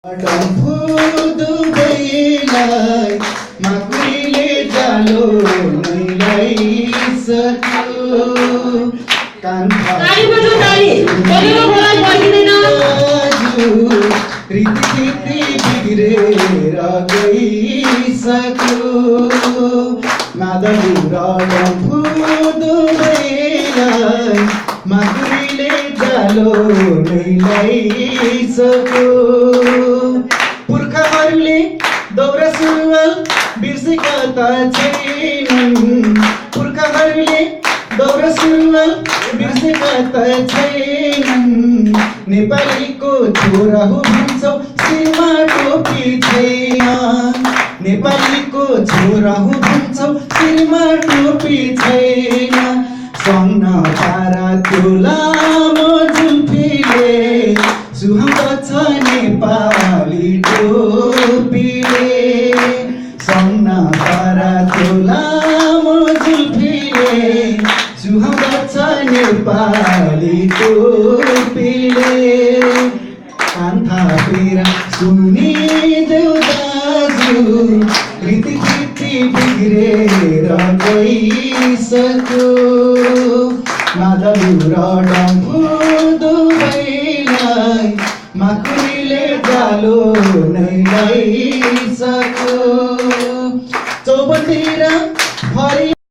डम्फु दुबैलाई माकुरीले जालो नैलाई सक्यो रीति बिग्रेर गइसक्यो मादलुरा डम्फु दुबैलाई माकुरीले जालो नैलाइसक्यो पुर्खाहरूले दौरा सुरुवाल बिर्सेका त छैनन् पुर्खाहरूले दौरा सुरुवाल बिर्सेका त छैनन् नेपालीको छोरा हो भन्छौ शिरमा टोपी छैन नेपालीको छोरा हो भन्छौ शिरमा टोपी छैन सङ्न तारा त्यो लामो जुल्फीले सुहाउँदछ नेपाली टोपीले सङ्न तारा त्यो लामो जुल्फीले सुहाउँदछ नेपाली टोपीले कान्था पेरा सुनिदेऊ दाजु रीति बिग्रेर गइसक्यो मादलुरा डम्फु दुबैलाई माकुरीले जालो नैलाइसक्यो चौबन्दी र